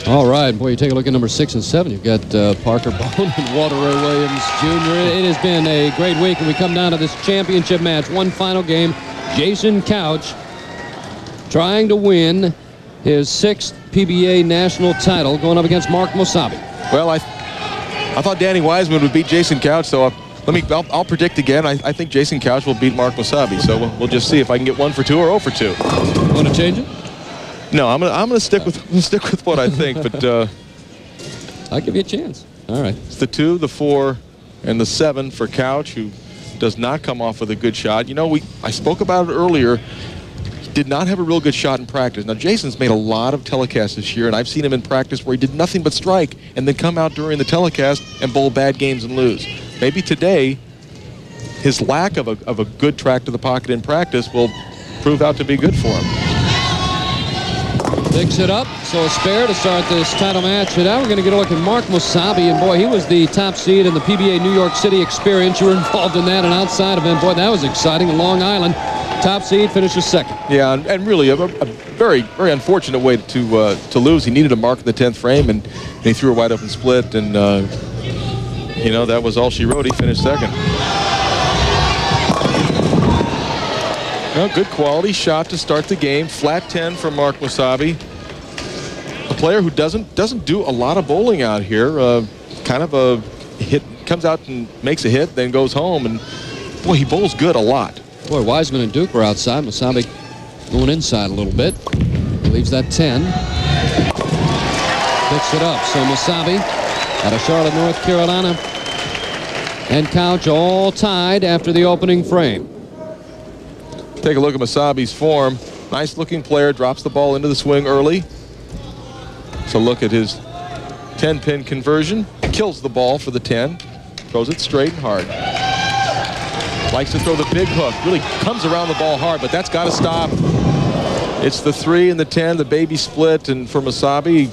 All right, boy, you take a look at number 6 and 7. You've got Parker Bone and Walter Ray Williams Jr. It has been a great week, and we come down to this championship match. One final game. Jason Couch trying to win his 6th PBA national title, going up against Mark Mosayebi. Well, I thought Danny Wiseman would beat Jason Couch, so I'll predict again. I think Jason Couch will beat Mark Mosayebi. So we'll just see if I can get 1 for 2 or 0 for 2. Want to change it? No, I'm gonna stick with what I think. But I'll give you a chance. All right. It's the 2, the 4, and the 7 for Couch, who does not come off with a good shot. You know, I spoke about it earlier. He did not have a real good shot in practice. Now, Jason's made a lot of telecasts this year, and I've seen him in practice where he did nothing but strike and then come out during the telecast and bowl bad games and lose. Maybe today, his lack of a good track to the pocket in practice will prove out to be good for him. Picks it up, so a spare to start this title match. And now we're going to get a look at Mark Mosayebi, and boy, he was the top seed in the PBA New York City experience. You were involved in that, and outside of it, boy, that was exciting. In Long Island, top seed finishes 2nd. Yeah, and really a very, very unfortunate way to lose. He needed a mark in the 10th frame, and he threw a wide open split, and you know, that was all she wrote. He finished 2nd. Well, good quality shot to start the game. Flat 10 for Mark Mosayebi. A player who doesn't do a lot of bowling out here. Kind of a hit, comes out and makes a hit, then goes home. And boy, he bowls good a lot. Boy, Wiseman and Duke were outside. Mosayebi going inside a little bit. Leaves that 10. Picks it up. So Mosayebi out of Charlotte, North Carolina, and Couch all tied after the opening frame. Take a look at Mosayebi's form. Nice looking player, drops the ball into the swing early. So look at his 10-pin conversion. Kills the ball for the 10. Throws it straight and hard. Likes to throw the big hook. Really comes around the ball hard, but that's got to stop. It's the 3 and the 10, the baby split, and for Mosayebi,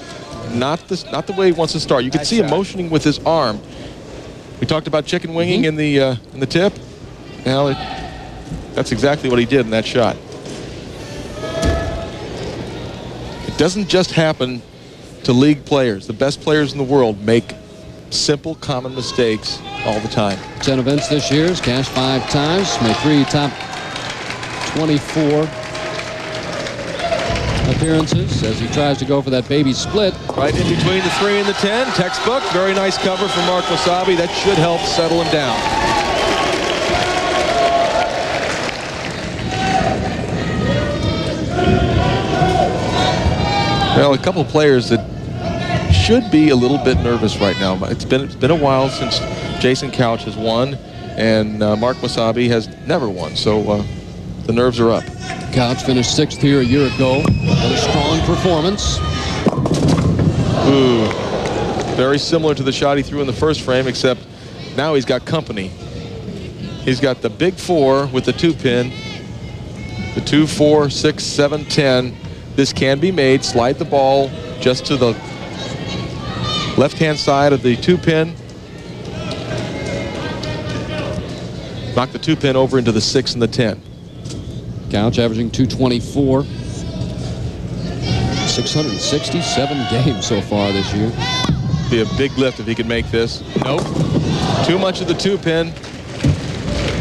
not the way he wants to start. You can see him motioning with his arm. We talked about chicken winging in the tip. Now that's exactly what he did in that shot. It doesn't just happen to league players. The best players in the world make simple, common mistakes all the time. 10 events this year. He's cashed 5 times. Made 3 top 24 appearances as he tries to go for that baby split. Right in between the 3 and the 10. Textbook. Very nice cover from Mark Mosayebi. That should help settle him down. Well, a couple of players that should be a little bit nervous right now. It's been a while since Jason Couch has won, and Mark Mosayebi has never won. So the nerves are up. Couch finished 6th here a year ago. A strong performance. Ooh, very similar to the shot he threw in the first frame, except now he's got company. He's got the big 4 with the 2-pin. The 2, 4, 6, 7, 10. This can be made. Slide the ball just to the left-hand side of the 2-pin. Knock the 2-pin over into the 6 and the 10. Couch averaging 224. 667 games so far this year. Be a big lift if he could make this. Nope. Too much of the 2-pin.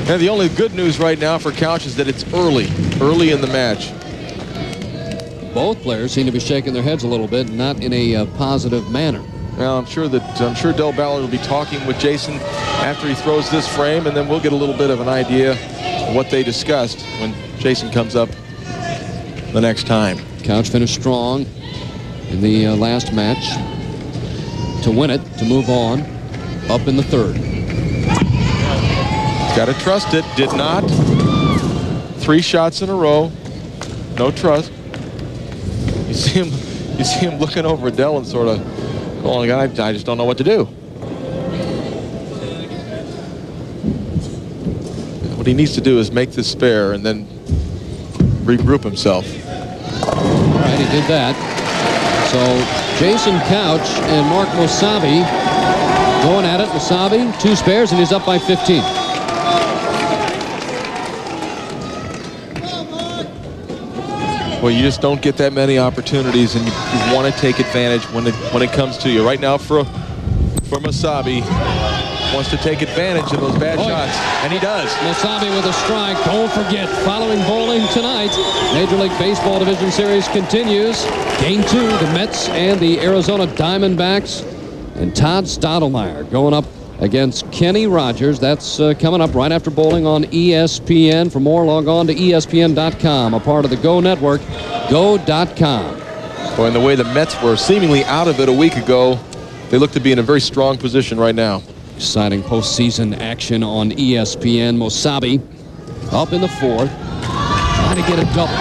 And the only good news right now for Couch is that it's early in the match. Both players seem to be shaking their heads a little bit, not in a positive manner. Well, I'm sure Del Ballard will be talking with Jason after he throws this frame, and then we'll get a little bit of an idea of what they discussed when Jason comes up the next time. Couch finished strong in the last match to win it, to move on, up in the 3rd. Got to trust it. Did not. 3 shots in a row. No trust. You see him looking over at Dell and sort of going, I just don't know what to do. What he needs to do is make this spare and then regroup himself. All right, he did that. So Jason Couch and Mark Mosayebi going at it. Mosayebi, 2 spares, and he's up by 15. Well, you just don't get that many opportunities, and you want to take advantage when it comes to you. Right now, for Mosayebi, wants to take advantage of those bad shots, and he does. Mosayebi with a strike. Don't forget, following bowling tonight, Major League Baseball Division Series continues. Game 2, the Mets and the Arizona Diamondbacks, and Todd Stottlemyre going up against Kenny Rogers. That's coming up right after bowling on ESPN. For more, log on to ESPN.com, a part of the Go Network, Go.com. Well, and the way the Mets were seemingly out of it a week ago, they look to be in a very strong position right now. Exciting postseason action on ESPN. Mosayebi up in the 4th, trying to get a double.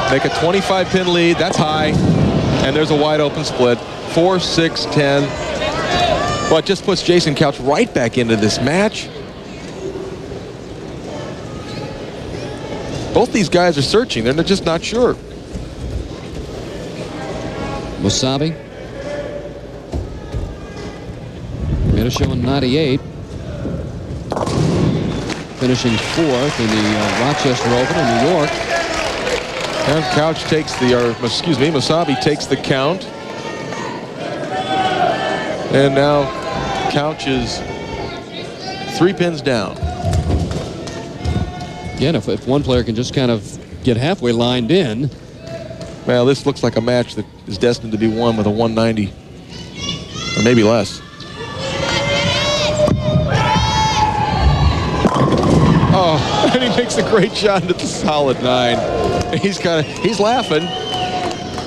Make a 25-pin lead. That's high. And there's a wide open split. 4, 6, 10. Well, it just puts Jason Couch right back into this match. Both these guys are searching. They're just not sure. Mosayebi made a show in 98. Finishing 4th in the Rochester Open in New York. And Couch takes Mosayebi takes the count. And now Couch is 3 pins down. Again, if one player can just kind of get halfway lined in. Well, this looks like a match that is destined to be won with a 190. Or maybe less. Oh, and he makes a great shot at the solid 9. He's laughing.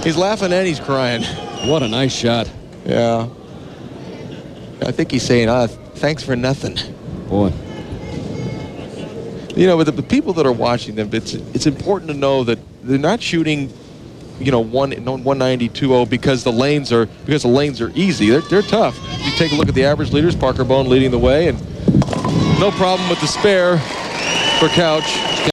He's laughing and he's crying. What a nice shot. Yeah. I think he's saying, thanks for nothing. Boy. You know, with the people that are watching them, it's important to know that they're not shooting, 190, 2-0 because the lanes are easy. They're tough. You take a look at the average leaders, Parker Bone leading the way, and no problem with the spare for Couch.